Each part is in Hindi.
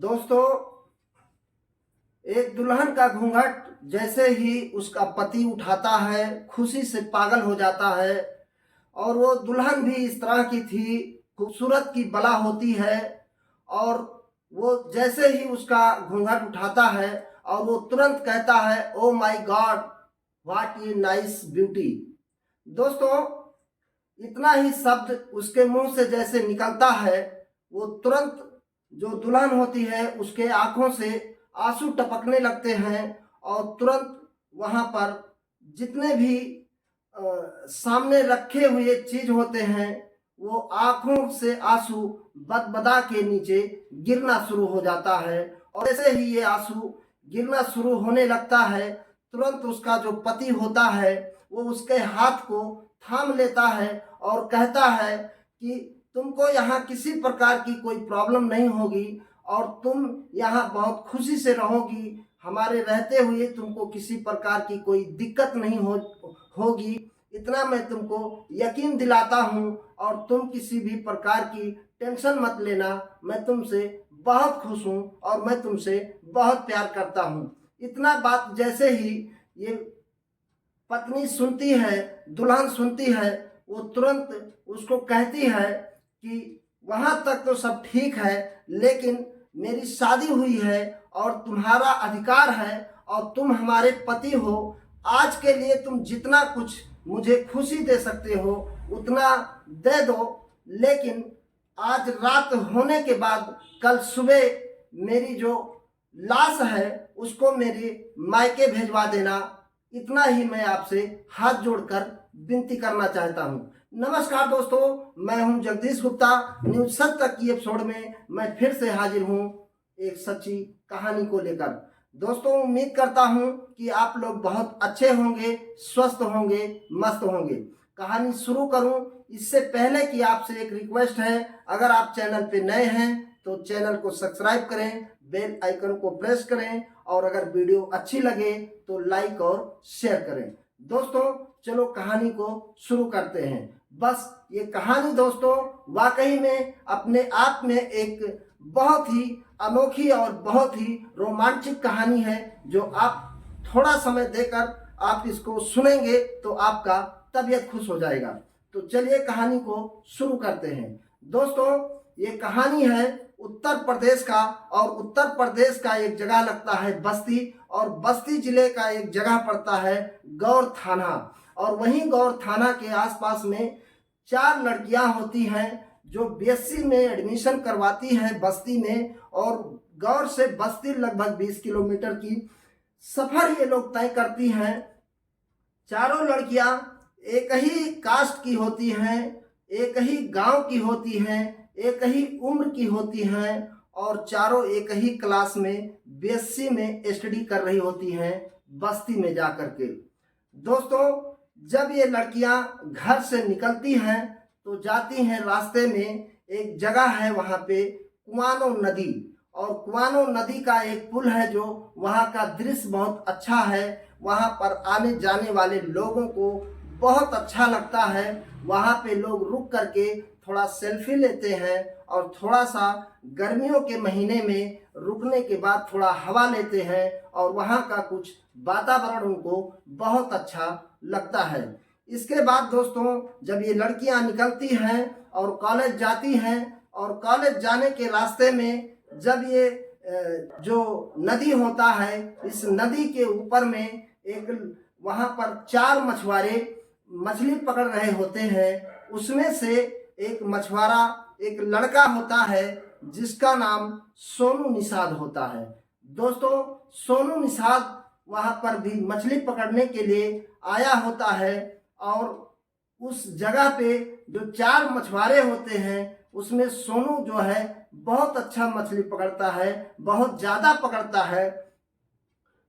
दोस्तों, एक दुल्हन का घूंघट जैसे ही उसका पति उठाता है, खुशी से पागल हो जाता है। और वो दुल्हन भी इस तरह की थी, खूबसूरत की बला होती है। और वो जैसे ही उसका घूंघट उठाता है और वो तुरंत कहता है, oh my God, what a nice beauty. दोस्तों, इतना ही शब्द उसके मुंह से जैसे निकलता है, वो तुरंत जो दुल्हन होती है उसके आंखों से आंसू टपकने लगते हैं। और तुरंत वहां पर जितने भी सामने रखे हुए चीज होते हैं वो आंखों से आंसू बदबदा के नीचे गिरना शुरू हो जाता है। और जैसे ही ये आंसू गिरना शुरू होने लगता है, तुरंत उसका जो पति होता है वो उसके हाथ को थाम लेता है और कहता है कि तुमको यहाँ किसी प्रकार की कोई प्रॉब्लम नहीं होगी और तुम यहाँ बहुत खुशी से रहोगी। हमारे रहते हुए तुमको किसी प्रकार की कोई दिक्कत नहीं होगी, इतना मैं तुमको यकीन दिलाता हूँ। और तुम किसी भी प्रकार की टेंशन मत लेना, मैं तुमसे बहुत खुश हूँ और मैं तुमसे बहुत प्यार करता हूँ। इतना बात जैसे ही ये पत्नी सुनती है, दुल्हन सुनती है, वो तुरंत उसको कहती है कि वहां तक तो सब ठीक है, लेकिन मेरी शादी हुई है और तुम्हारा अधिकार है और तुम हमारे पति हो। आज के लिए तुम जितना कुछ मुझे खुशी दे सकते हो उतना दे दो, लेकिन आज रात होने के बाद कल सुबह मेरी जो लाश है उसको मेरे मायके भेजवा देना। इतना ही मैं आपसे हाथ जोड़कर विनती करना चाहता हूं। नमस्कार दोस्तों, मैं हूं जगदीश गुप्ता। न्यूज सच तक की एपिसोड में मैं फिर से हाजिर हूं एक सच्ची कहानी को लेकर। दोस्तों, उम्मीद करता हूं कि आप लोग बहुत अच्छे होंगे, स्वस्थ होंगे, मस्त होंगे। कहानी शुरू करूं इससे पहले कि आपसे एक रिक्वेस्ट है, अगर आप चैनल पे नए हैं तो चैनल को सब्सक्राइब करें, बेल आइकन को प्रेस करें और अगर वीडियो अच्छी लगे तो लाइक और शेयर करें। दोस्तों, चलो कहानी को शुरू करते हैं। बस ये कहानी दोस्तों वाकई में अपने आप में एक बहुत ही अनोखी और बहुत ही रोमांचक कहानी है, जो आप थोड़ा समय देकर आप इसको सुनेंगे तो आपका तबीयत खुश हो जाएगा। तो चलिए कहानी को शुरू करते हैं। दोस्तों, ये कहानी है उत्तर प्रदेश का, और उत्तर प्रदेश का एक जगह लगता है बस्ती, और बस्ती जिले का एक जगह पड़ता है गौर थाना। और वहीं गौर थाना के आसपास में 4 लड़कियां होती हैं जो बीएससी में एडमिशन करवाती हैं बस्ती में। और गौर से बस्ती लगभग 20 किलोमीटर की सफर ये लोग तय करती हैं। चारों लड़कियां एक ही कास्ट की होती हैं, एक ही गांव की होती हैं, एक ही उम्र की होती हैं और चारों एक ही क्लास में बीएससी में स्टडी कर रही होती हैं बस्ती में जाकर के। दोस्तों, जब ये लड़कियां घर से निकलती हैं तो जाती हैं रास्ते में, एक जगह है वहां पे कुआनो नदी, और कुआनो नदी का एक पुल है जो वहां का दृश्य बहुत अच्छा है। वहां पर आने जाने वाले लोगों को बहुत अच्छा लगता है। वहां पे लोग रुक करके थोड़ा सेल्फी लेते हैं और थोड़ा सा गर्मियों के महीने में रुकने के बाद थोड़ा हवा लेते हैं और वहां का कुछ वातावरण उनको बहुत अच्छा लगता है। इसके बाद दोस्तों, जब ये लड़कियां निकलती हैं और कॉलेज जाती हैं, और कॉलेज जाने के रास्ते में जब ये जो नदी होता है, इस नदी के ऊपर में एक वहां पर 4 मछुआरे मछली पकड़ रहे होते हैं। उसमें से एक मछुआरा, एक लड़का होता है जिसका नाम सोनू निषाद होता है। दोस्तों, सोनू निषाद वहां पर भी मछली पकड़ने के लिए आया होता है। और उस जगह पे जो 4 मछुआरे होते हैं उसमें सोनू जो है बहुत अच्छा मछली पकड़ता है, बहुत ज्यादा पकड़ता है।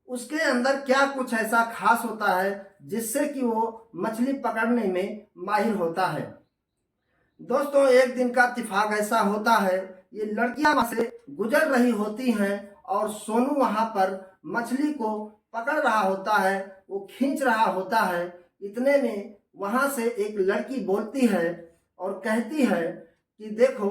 उसके अंदर क्या कुछ ऐसा खास होता है जिससे कि वो मछली पकड़ने में माहिर होता है। दोस्तों, एक दिन का इत्तेफाक ऐसा होता है, ये लड़कियां वहां से गुजर रही होती हैं और सोनू वहां पर मछली को पकड़ रहा होता है, वो खींच रहा होता है। इतने में वहां से एक लड़की बोलती है और कहती है कि देखो,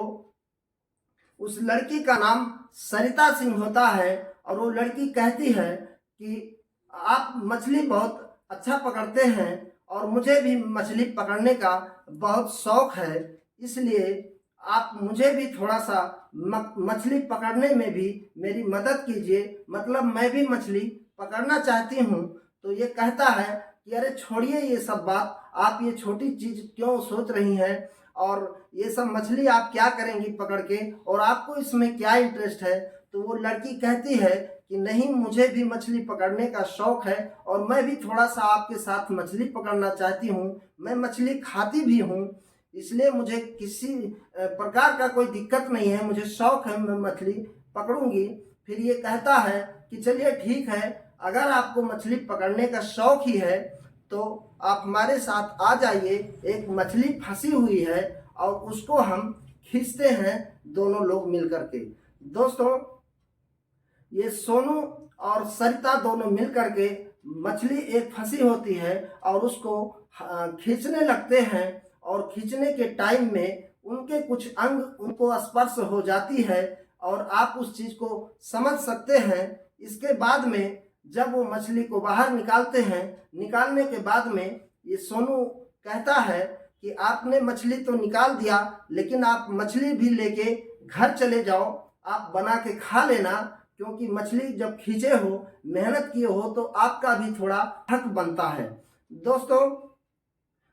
उस लड़की का नाम सरिता सिंह होता है और वो लड़की कहती है कि आप मछली बहुत अच्छा पकड़ते हैं और मुझे भी मछली पकड़ने का बहुत शौक है, इसलिए आप मुझे भी थोड़ा सा मछली पकड़ने में भी मेरी मदद कीजिए, मतलब मैं भी मछली पकड़ना चाहती हूँ। तो ये कहता है कि अरे छोड़िए ये सब बात, आप ये छोटी चीज़ क्यों सोच रही हैं और ये सब मछली आप क्या करेंगी पकड़ के, और आपको इसमें क्या इंटरेस्ट है। तो वो लड़की कहती है कि नहीं, मुझे भी मछली पकड़ने का शौक है और मैं भी थोड़ा सा आपके साथ मछली पकड़ना चाहती हूँ, मैं मछली खाती भी हूँ, इसलिए मुझे किसी प्रकार का कोई दिक्कत नहीं है, मुझे शौक है, मैं मछली पकड़ूंगी। फिर ये कहता है कि चलिए ठीक है, अगर आपको मछली पकड़ने का शौक ही है तो आप हमारे साथ आ जाइए, एक मछली फंसी हुई है और उसको हम खींचते हैं दोनों लोग मिल करके। दोस्तों, ये सोनू और सरिता दोनों मिल करके मछली एक फंसी होती है और उसको खींचने लगते हैं और खींचने के टाइम में उनके कुछ अंग उनको स्पर्श हो जाती है और आप उस चीज को समझ सकते हैं। इसके बाद में जब वो मछली को बाहर निकालते हैं, निकालने के बाद में ये सोनू कहता है कि आपने मछली तो निकाल दिया, लेकिन आप मछली भी लेके घर चले जाओ, आप बना के खा लेना, क्योंकि मछली जब खींचे हो, मेहनत किए हो तो आपका भी थोड़ा हक बनता है। दोस्तों,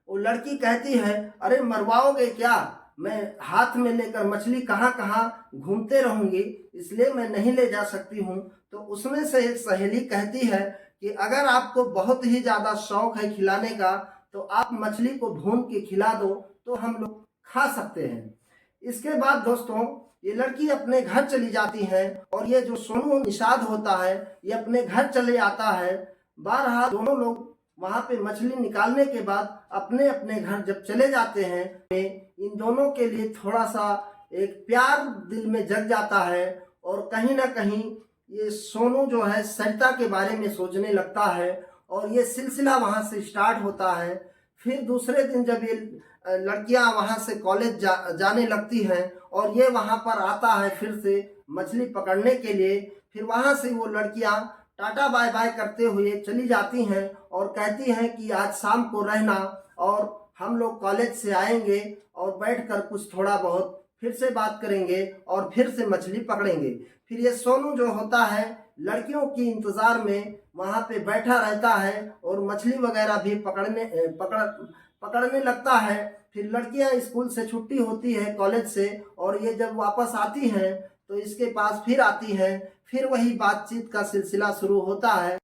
वो लड़की कहती है अरे मरवाओगे क्या, मैं हाथ में लेकर मछली कहाँ कहाँ घूमते रहूंगी, इसलिए मैं नहीं ले जा सकती हूँ। तो उसमें से एक सहेली कहती है कि अगर आपको बहुत ही ज़्यादा शौक है खिलाने का तो आप मछली को भून के खिला दो तो हम लोग खा सकते हैं। इसके बाद दोस्तों, ये लड़की अपने घर चली जाती है और ये जो सोनू निषाद होता है ये अपने घर चले आता है। बहरहाल दोनों लोग वहां पे मछली निकालने के बाद अपने अपने घर जब चले जाते हैं, इन दोनों के लिए थोड़ा सा एक प्यार दिल में जग जाता है और कहीं ना कहीं ये सोनू जो है सरिता के बारे में सोचने लगता है और ये सिलसिला वहां से स्टार्ट होता है। फिर दूसरे दिन जब ये लड़कियां वहां से कॉलेज जाने लगती हैं और ये वहां पर आता है फिर से मछली पकड़ने के लिए, फिर वहां से वो लड़कियां टाटा बाय बाय करते हुए चली जाती हैं और कहती हैं कि आज शाम को रहना और हम लोग कॉलेज से आएंगे और बैठकर कुछ थोड़ा बहुत फिर से बात करेंगे और फिर से मछली पकड़ेंगे। फिर ये सोनू जो होता है लड़कियों की इंतजार में वहां पे बैठा रहता है और मछली वगैरह भी पकड़ने लगता है। फिर लड़कियां स्कूल से छुट्टी होती है कॉलेज से और ये जब वापस आती हैं तो इसके पास फिर आती है, फिर वही बातचीत का सिलसिला शुरू होता है।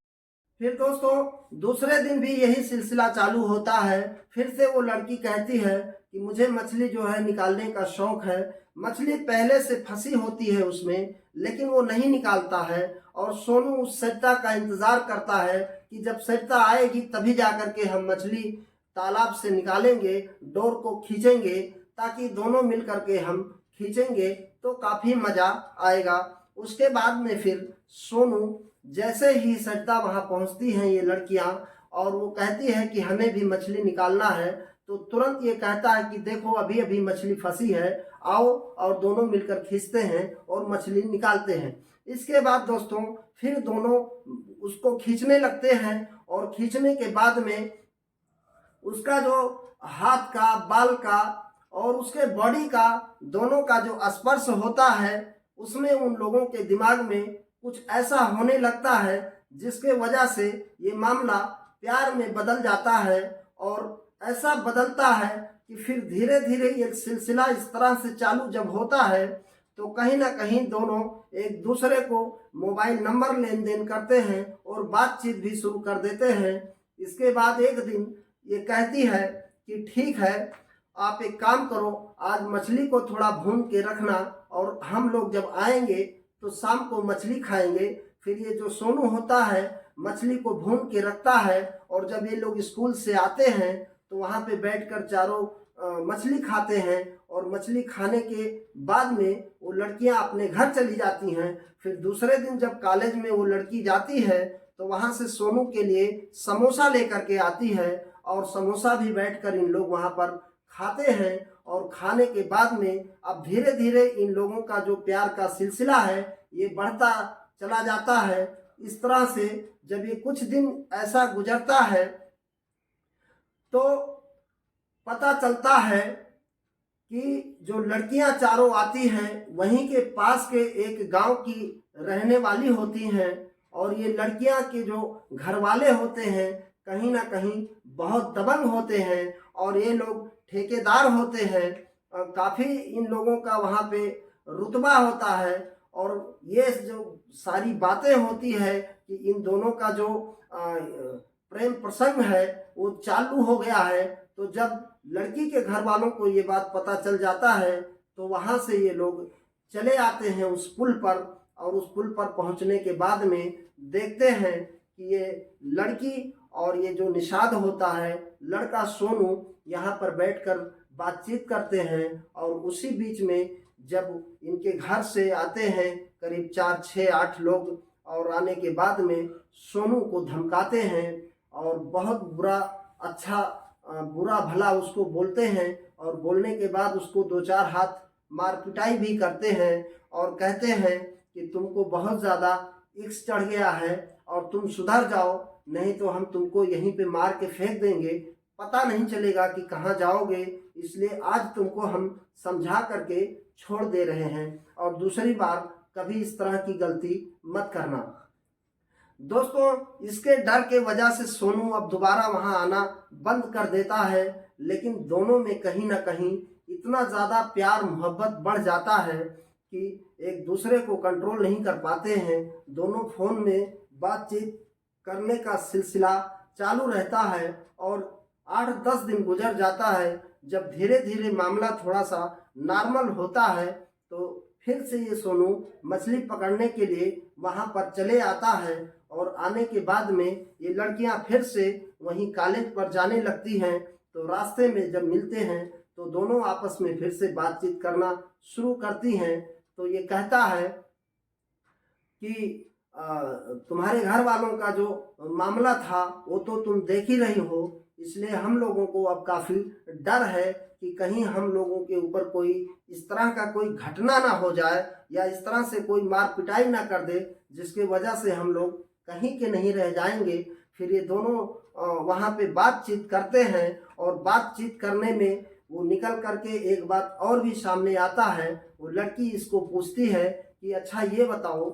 फिर दोस्तों, दूसरे दिन भी यही सिलसिला चालू होता है। फिर से वो लड़की कहती है कि मुझे मछली जो है निकालने का शौक है। मछली पहले से फंसी होती है उसमें, लेकिन वो नहीं निकालता है और सोनू उस सरिता का इंतजार करता है कि जब सरिता आएगी तभी जाकर के हम मछली तालाब से निकालेंगे, डोर को खींचेंगे, ताकि दोनों मिल करके हम खींचेंगे तो काफी मजा आएगा। उसके बाद में फिर सोनू जैसे ही सरिता वहां पहुंचती हैं ये लड़कियां और वो कहती है कि हमें भी मछली निकालना है, तो तुरंत ये कहता है कि देखो अभी अभी मछली फंसी है, आओ, और दोनों मिलकर खींचते हैं और मछली निकालते हैं। इसके बाद दोस्तों फिर दोनों उसको खींचने लगते हैं और खींचने के बाद में उसका जो हाथ का, बाल का और उसके बॉडी का दोनों का जो स्पर्श होता है उसमें उन लोगों के दिमाग में कुछ ऐसा होने लगता है जिसके वजह से ये मामला प्यार में बदल जाता है और ऐसा बदलता है कि फिर धीरे धीरे ये सिलसिला इस तरह से चालू जब होता है तो कहीं ना कहीं दोनों एक दूसरे को मोबाइल नंबर लेन देन करते हैं और बातचीत भी शुरू कर देते हैं। इसके बाद एक दिन ये कहती है कि ठीक है, आप एक काम करो, आज मछली को थोड़ा भून के रखना और हम लोग जब आएंगे तो शाम को मछली खाएंगे। फिर ये जो सोनू होता है मछली को भून के रखता है और जब ये लोग स्कूल से आते हैं तो वहाँ पे बैठकर चारों मछली खाते हैं और मछली खाने के बाद में वो लड़कियां अपने घर चली जाती हैं। फिर दूसरे दिन जब कॉलेज में वो लड़की जाती है तो वहाँ से सोनू के लिए समोसा लेकर के आती है और समोसा भी बैठकर इन लोग वहाँ पर खाते हैं और खाने के बाद में अब धीरे धीरे इन लोगों का जो प्यार का सिलसिला है ये बढ़ता चला जाता है। इस तरह से जब ये कुछ दिन ऐसा गुजरता है तो पता चलता है कि जो लड़कियां चारों आती हैं वहीं के पास के एक गांव की रहने वाली होती हैं, और ये लड़कियां के जो घर वाले होते हैं कहीं ना कहीं बहुत दबंग होते हैं, और ये लोग ठेकेदार होते हैं। काफ़ी इन लोगों का वहाँ पे रुतबा होता है, और ये जो सारी बातें होती है कि इन दोनों का जो प्रेम प्रसंग है वो चालू हो गया है। तो जब लड़की के घर वालों को ये बात पता चल जाता है तो वहाँ से ये लोग चले आते हैं उस पुल पर, और उस पुल पर पहुँचने के बाद में देखते हैं कि ये लड़की और ये जो निषाद होता है लड़का सोनू यहाँ पर बैठकर बातचीत करते हैं। और उसी बीच में जब इनके घर से आते हैं करीब 4, 6, 8 लोग, और आने के बाद में सोनू को धमकाते हैं और बहुत बुरा भला उसको बोलते हैं, और बोलने के बाद उसको 2-4 हाथ मार पिटाई भी करते हैं और कहते हैं कि तुमको बहुत ज़्यादा इक्स चढ़ गया है और तुम सुधर जाओ, नहीं तो हम तुमको यहीं पे मार के फेंक देंगे, पता नहीं चलेगा कि कहाँ जाओगे, इसलिए आज तुमको हम समझा करके छोड़ दे रहे हैं और दूसरी बार कभी इस तरह की गलती मत करना। दोस्तों, इसके डर के वजह से सोनू अब दोबारा वहां आना बंद कर देता है, लेकिन दोनों में कहीं ना कहीं इतना ज़्यादा प्यार मोहब्बत बढ़ जाता है कि एक दूसरे को कंट्रोल नहीं कर पाते हैं। दोनों फोन में बातचीत करने का सिलसिला चालू रहता है और 8-10 दिन गुजर जाता है। जब धीरे धीरे मामला थोड़ा सा नॉर्मल होता है तो फिर से ये सोनू मछली पकड़ने के लिए वहाँ पर चले आता है, और आने के बाद में ये लड़कियाँ फिर से वहीं कॉलेज पर जाने लगती हैं। तो रास्ते में जब मिलते हैं तो दोनों आपस में फिर से बातचीत करना शुरू करती हैं। तो ये कहता है कि तुम्हारे घर वालों का जो मामला था वो तो तुम देख ही रही हो, इसलिए हम लोगों को अब काफ़ी डर है कि कहीं हम लोगों के ऊपर कोई इस तरह का कोई घटना ना हो जाए या इस तरह से कोई मार पिटाई ना कर दे जिसके वजह से हम लोग कहीं के नहीं रह जाएंगे। फिर ये दोनों वहाँ पे बातचीत करते हैं, और बातचीत करने में वो निकल करके एक बात और भी सामने आता है। वो लड़की इसको पूछती है कि अच्छा ये बताओ,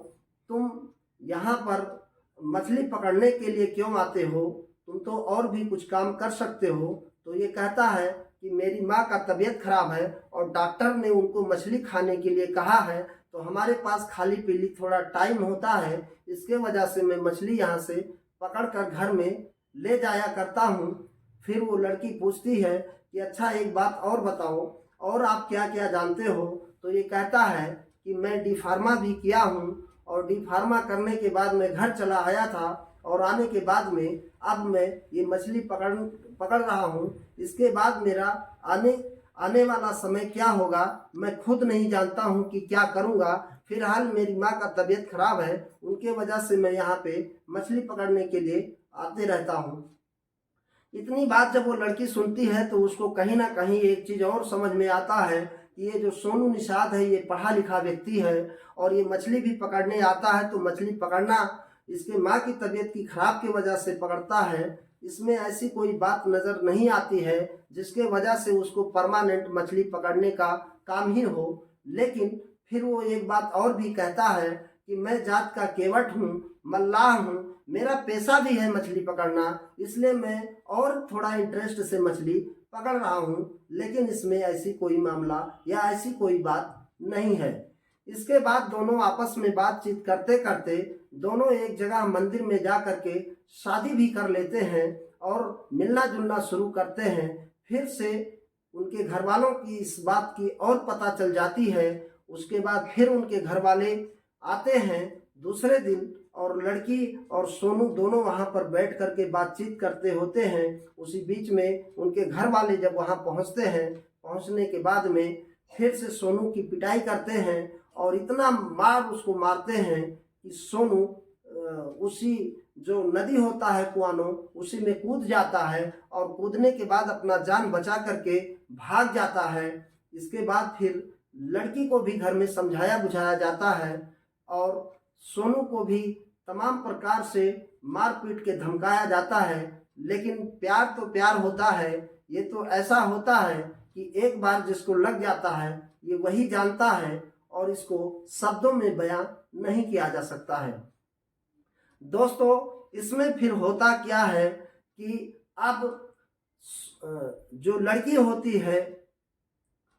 तुम यहाँ पर मछली पकड़ने के लिए क्यों आते हो, तुम तो और भी कुछ काम कर सकते हो। तो ये कहता है कि मेरी माँ का तबीयत खराब है और डॉक्टर ने उनको मछली खाने के लिए कहा है, तो हमारे पास खाली पीली थोड़ा टाइम होता है, इसके वजह से मैं मछली यहाँ से पकड़ कर घर में ले जाया करता हूँ। फिर वो लड़की पूछती है कि अच्छा एक बात और बताओ, और आप क्या क्या जानते हो। तो ये कहता है कि मैं डी फार्मा भी किया हूँ, और डी फार्मा करने के बाद मैं घर चला आया था, और आने के बाद में अब मैं ये मछली पकड़ रहा हूँ। इसके बाद मेरा आने वाला समय क्या होगा मैं खुद नहीं जानता हूँ कि क्या करूँगा। फिलहाल मेरी माँ का तबीयत खराब है, उनके वजह से मैं यहाँ पे मछली पकड़ने के लिए आते रहता हूँ। इतनी बात जब वो लड़की सुनती है तो उसको कहीं ना कहीं एक चीज़ और समझ में आता है कि ये जो सोनू निषाद है ये पढ़ा लिखा व्यक्ति है, और ये मछली भी पकड़ने आता है। तो मछली पकड़ना इसके माँ की तबीयत की खराब की वजह से पकड़ता है, इसमें ऐसी कोई बात नज़र नहीं आती है जिसके वजह से उसको परमानेंट मछली पकड़ने का काम ही हो। लेकिन फिर वो एक बात और भी कहता है कि मैं जात का केवट हूँ, मल्लाह हूँ, मेरा पेशा भी है मछली पकड़ना, इसलिए मैं और थोड़ा इंटरेस्ट से मछली पकड़ रहा हूँ, लेकिन इसमें ऐसी कोई मामला या ऐसी कोई बात नहीं है। इसके बाद दोनों आपस में बातचीत करते करते दोनों एक जगह मंदिर में जा करके शादी भी कर लेते हैं और मिलना जुलना शुरू करते हैं। फिर से उनके घर वालों की इस बात की और पता चल जाती है। उसके बाद फिर उनके घर वाले आते हैं दूसरे दिन, और लड़की और सोनू दोनों वहाँ पर बैठ करके बातचीत करते होते हैं। उसी बीच में उनके घर वाले जब वहाँ पहुँचते हैं, पहुँचने के बाद में फिर से सोनू की पिटाई करते हैं और इतना मार उसको मारते हैं कि सोनू उसी जो नदी होता है कुआनो, उसी में कूद जाता है, और कूदने के बाद अपना जान बचा करके भाग जाता है। इसके बाद फिर लड़की को भी घर में समझाया बुझाया जाता है और सोनू को भी तमाम प्रकार से मार पीट के धमकाया जाता है। लेकिन प्यार तो प्यार होता है, ये तो ऐसा होता है कि एक बार जिसको लग जाता है ये वही जानता है और इसको शब्दों में बयां नहीं किया जा सकता है। दोस्तों, इसमें फिर होता क्या है कि अब जो लड़की होती है,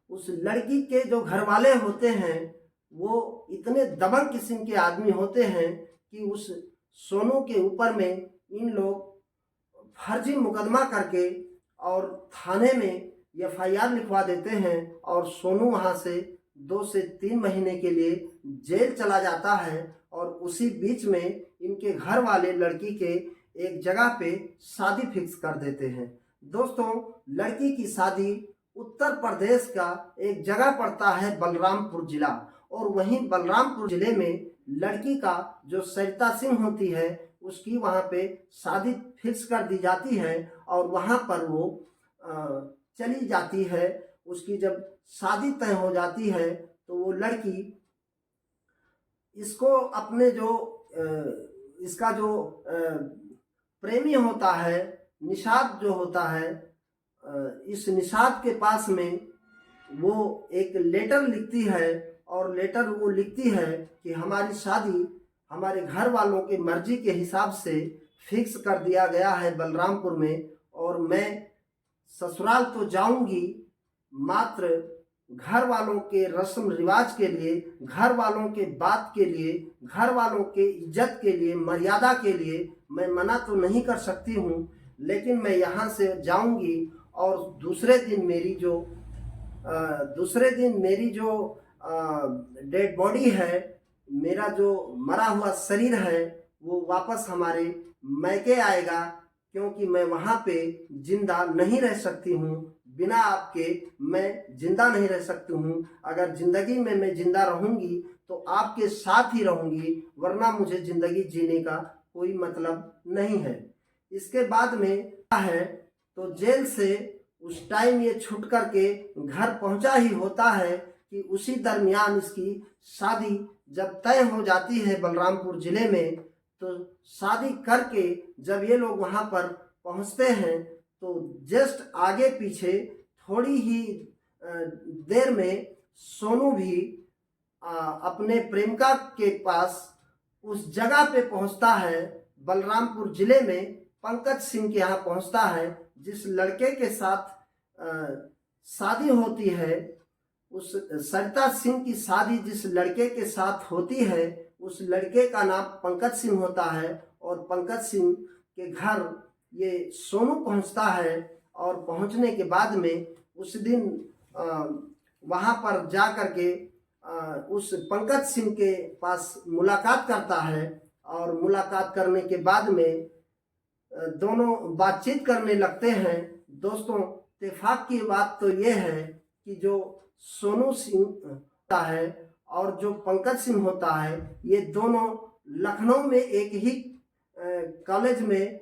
उस लड़की के जो घर वाले होते हैं वो इतने दबंग किस्म के आदमी होते हैं कि उस सोनू के ऊपर में इन लोग फर्जी मुकदमा करके और थाने में FIR लिखवा देते हैं और सोनू वहाँ से 2 से 3 महीने के लिए जेल चला जाता है। और उसी बीच में इनके घर वाले लड़की के एक जगह पे शादी फिक्स कर देते हैं। दोस्तों, लड़की की शादी उत्तर प्रदेश का एक जगह पड़ता है बलरामपुर जिला, और वहीं बलरामपुर जिले में लड़की का जो सरिता सिंह होती है उसकी वहाँ पे शादी फिक्स कर दी जाती है और वहाँ पर वो चली जाती है। उसकी जब शादी तय हो जाती है तो वो लड़की इसको अपने जो इसका जो प्रेमी होता है, निषाद जो होता है, इस निषाद के पास में वो एक लेटर लिखती है और लेटर वो लिखती है कि हमारी शादी हमारे घर वालों की मर्जी के हिसाब से फिक्स कर दिया गया है बलरामपुर में, और मैं ससुराल तो जाऊंगी मात्र घर वालों के रस्म रिवाज के लिए, घर वालों के बात के लिए, घर वालों के इज्जत के लिए, मर्यादा के लिए मैं मना तो नहीं कर सकती हूँ, लेकिन मैं यहाँ से जाऊंगी और दूसरे दिन मेरी जो डेड बॉडी है, मेरा जो मरा हुआ शरीर है, वो वापस हमारे मैके आएगा, क्योंकि मैं वहाँ पे जिंदा नहीं रह सकती हूँ। बिना आपके मैं जिंदा नहीं रह सकती हूँ। अगर जिंदगी में मैं जिंदा रहूँगी तो आपके साथ ही रहूँगी, वरना मुझे जिंदगी जीने का कोई मतलब नहीं है। इसके बाद में है तो जेल से उस टाइम ये छूट करके घर पहुंचा ही होता है कि उसी दरमियान इसकी शादी जब तय हो जाती है बलरामपुर जिले में, तो शादी करके जब ये लोग वहाँ पर पहुँचते हैं तो जस्ट आगे पीछे थोड़ी ही देर में सोनू भी अपने प्रेमिका के पास उस जगह पे पहुँचता है, बलरामपुर जिले में पंकज सिंह के यहाँ पहुँचता है। जिस लड़के के साथ शादी होती है, उस सरिता सिंह की शादी जिस लड़के के साथ होती है, उस लड़के का नाम पंकज सिंह होता है और पंकज सिंह के घर ये सोनू पहुंचता है। और पहुंचने के बाद में उस दिन वहां पर जा कर के उस पंकज सिंह के पास मुलाकात करता है और मुलाकात करने के बाद में दोनों बातचीत करने लगते हैं। दोस्तों, इत्तेफाक की बात तो ये है कि जो सोनू सिंह होता है और जो पंकज सिंह होता है, ये दोनों लखनऊ में एक ही कॉलेज में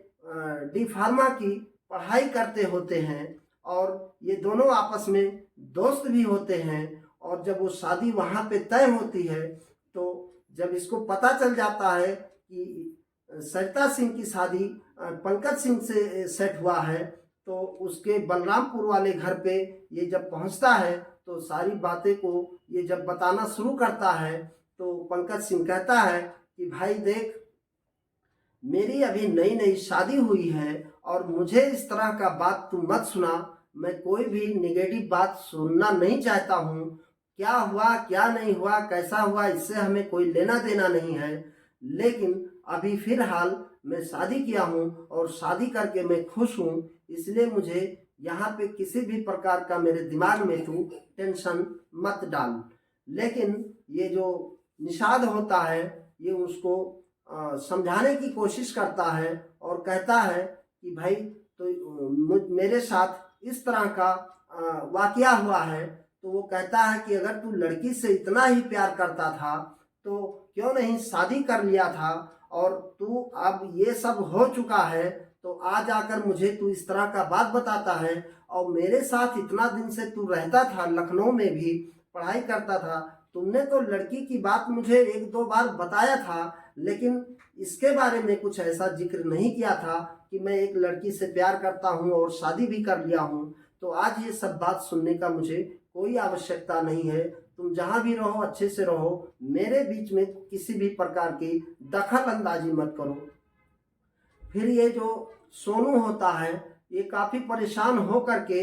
डी फार्मा की पढ़ाई करते होते हैं और ये दोनों आपस में दोस्त भी होते हैं। और जब वो शादी वहाँ पे तय होती है तो जब इसको पता चल जाता है कि सरिता सिंह की शादी पंकज सिंह से सेट हुआ है, तो उसके बलरामपुर वाले घर पे ये जब पहुंचता है तो सारी बातें को ये जब बताना शुरू करता है तो पंकज सिंह कहता है कि भाई देख, मेरी अभी नई नई शादी हुई है और मुझे इस तरह का बात तू मत सुना, मैं कोई भी निगेटिव बात सुनना नहीं चाहता हूँ। क्या हुआ क्या नहीं हुआ कैसा हुआ इससे हमें कोई लेना देना नहीं है, लेकिन अभी फिलहाल मैं शादी किया हूँ और शादी करके मैं खुश हूँ, इसलिए मुझे यहाँ पे किसी भी प्रकार का मेरे दिमाग में तू टेंशन मत डाल। लेकिन ये जो निषाद होता है ये उसको समझाने की कोशिश करता है और कहता है कि भाई तो मेरे साथ इस तरह का वाकया हुआ है। तो वो कहता है कि अगर तू लड़की से इतना ही प्यार करता था तो क्यों नहीं शादी कर लिया था, और तू अब ये सब हो चुका है तो आज आकर मुझे तू इस तरह का बात बताता है और मेरे साथ इतना दिन से तू रहता था, लखनऊ में भी पढ़ाई करता था, तुमने तो लड़की की बात मुझे एक दो बार बताया था, लेकिन इसके बारे में कुछ ऐसा जिक्र नहीं किया था कि मैं एक लड़की से प्यार करता हूँ और शादी भी कर लिया हूँ। तो आज ये सब बात सुनने का मुझे कोई आवश्यकता नहीं है। तुम जहाँ भी रहो अच्छे से रहो, मेरे बीच में किसी भी प्रकार की दखल अंदाजी मत करो। फिर ये जो सोनू होता है, ये काफ़ी परेशान हो करके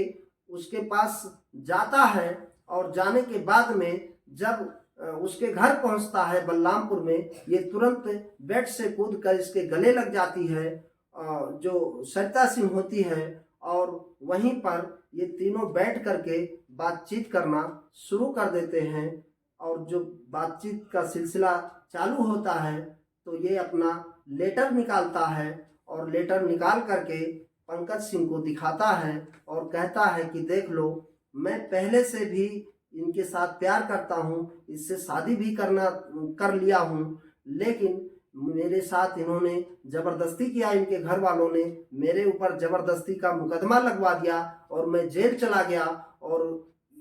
उसके पास जाता है, और जाने के बाद में जब उसके घर पहुंचता है बलरामपुर में, ये तुरंत बेड से कूद कर इसके गले लग जाती है जो सरिता सिंह होती है, और वहीं पर ये तीनों बैठ करके बातचीत करना शुरू कर देते हैं। और जो बातचीत का सिलसिला चालू होता है तो ये अपना लेटर निकालता है, और लेटर निकाल करके पंकज सिंह को दिखाता है और कहता है कि देख लो, मैं पहले से भी इनके साथ प्यार करता हूँ, इससे शादी भी कर लिया हूँ, लेकिन मेरे साथ इन्होंने ज़बरदस्ती किया, इनके घर वालों ने मेरे ऊपर ज़बरदस्ती का मुकदमा लगवा दिया और मैं जेल चला गया। और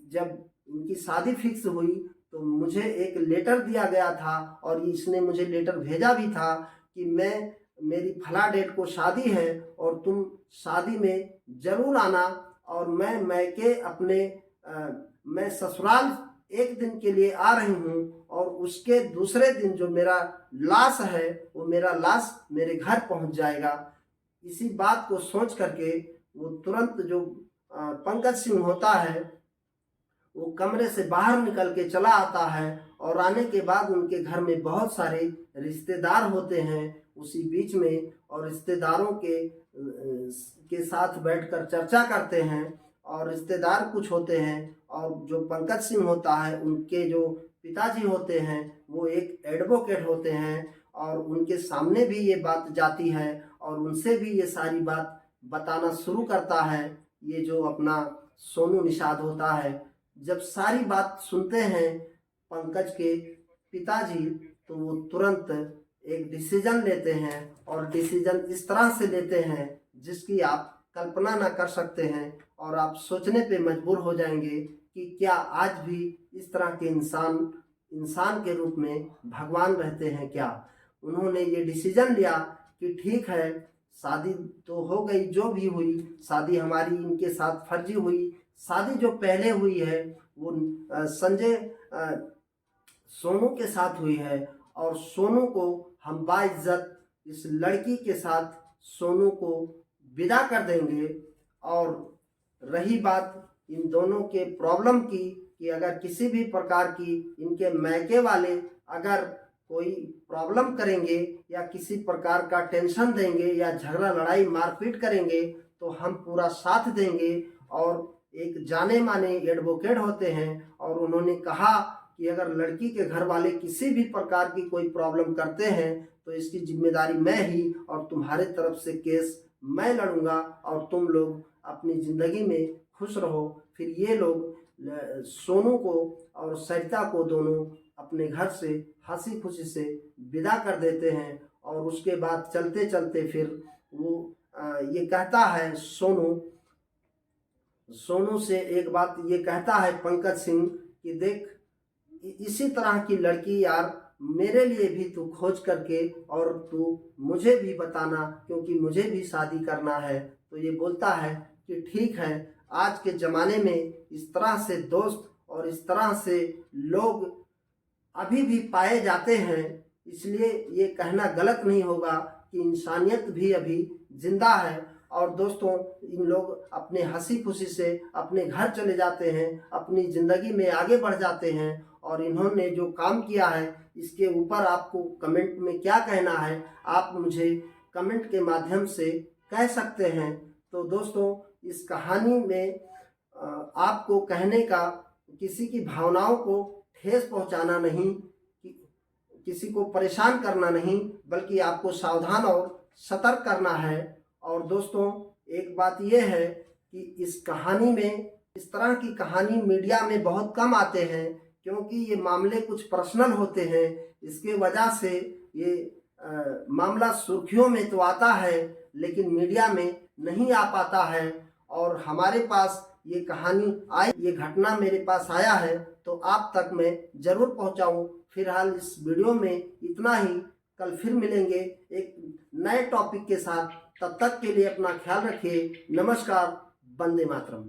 जब इनकी शादी फिक्स हुई तो मुझे एक लेटर दिया गया था, और इसने मुझे लेटर भेजा भी था कि मेरी फला डेट को शादी है और तुम शादी में ज़रूर आना, और मैं ससुराल एक दिन के लिए आ रही हूँ, और उसके दूसरे दिन जो मेरा लाश है वो मेरा लाश मेरे घर पहुँच जाएगा। इसी बात को सोच करके वो तुरंत जो पंकज सिंह होता है वो कमरे से बाहर निकल के चला आता है, और आने के बाद उनके घर में बहुत सारे रिश्तेदार होते हैं उसी बीच में, और रिश्तेदारों के साथ बैठकर चर्चा करते हैं। और रिश्तेदार कुछ होते हैं, और जो पंकज सिंह होता है उनके जो पिताजी होते हैं वो एक एडवोकेट होते हैं, और उनके सामने भी ये बात जाती है और उनसे भी ये सारी बात बताना शुरू करता है ये जो अपना सोनू निषाद होता है। जब सारी बात सुनते हैं पंकज के पिताजी तो वो तुरंत एक डिसीजन लेते हैं, और डिसीजन इस तरह से लेते हैं जिसकी आप कल्पना ना कर सकते हैं, और आप सोचने पे मजबूर हो जाएंगे कि क्या आज भी इस तरह के इंसान के रूप में भगवान रहते हैं क्या। उन्होंने ये डिसीजन लिया कि ठीक है, शादी तो हो गई, जो भी हुई शादी हमारी इनके साथ फर्जी हुई। शादी जो पहले हुई है वो संजय सोनू के साथ हुई है, और सोनू को हम बाइज्जत इस लड़की के साथ सोनू को विदा कर देंगे। और रही बात इन दोनों के प्रॉब्लम की कि अगर किसी भी प्रकार की इनके मैके वाले अगर कोई प्रॉब्लम करेंगे या किसी प्रकार का टेंशन देंगे या झगड़ा लड़ाई मारपीट करेंगे तो हम पूरा साथ देंगे। और एक जाने माने एडवोकेट होते हैं, और उन्होंने कहा कि अगर लड़की के घर वाले किसी भी प्रकार की कोई प्रॉब्लम करते हैं तो इसकी जिम्मेदारी मैं ही, और तुम्हारे तरफ से केस मैं लड़ूंगा, और तुम लोग अपनी ज़िंदगी में खुश रहो। फिर ये लोग सोनू को और सरिता को दोनों अपने घर से हंसी खुशी से विदा कर देते हैं। और उसके बाद चलते चलते फिर वो ये कहता है सोनू से एक बात ये कहता है पंकज सिंह कि देख, इसी तरह की लड़की यार मेरे लिए भी तू खोज करके और तू मुझे भी बताना, क्योंकि मुझे भी शादी करना है। तो ये बोलता है कि ठीक है, आज के ज़माने में इस तरह से दोस्त और इस तरह से लोग अभी भी पाए जाते हैं, इसलिए ये कहना गलत नहीं होगा कि इंसानियत भी अभी जिंदा है। और दोस्तों, इन लोग अपने हंसी खुशी से अपने घर चले जाते हैं, अपनी ज़िंदगी में आगे बढ़ जाते हैं। और इन्होंने जो काम किया है इसके ऊपर आपको कमेंट में क्या कहना है, आप मुझे कमेंट के माध्यम से कह सकते हैं। तो दोस्तों, इस कहानी में आपको कहने का किसी की भावनाओं को ठेस पहुंचाना नहीं, किसी को परेशान करना नहीं, बल्कि आपको सावधान और सतर्क करना है। और दोस्तों, एक बात यह है कि इस कहानी में इस तरह की कहानी मीडिया में बहुत कम आते हैं, क्योंकि ये मामले कुछ पर्सनल होते हैं। इसके वजह से ये मामला सुर्खियों में तो आता है लेकिन मीडिया में नहीं आ पाता है। और हमारे पास ये कहानी आई, ये घटना मेरे पास आया है तो आप तक मैं ज़रूर पहुंचाऊं। फिलहाल इस वीडियो में इतना ही। कल फिर मिलेंगे एक नए टॉपिक के साथ। तब तक के लिए अपना ख्याल रखिए। नमस्कार। वंदे मातरम।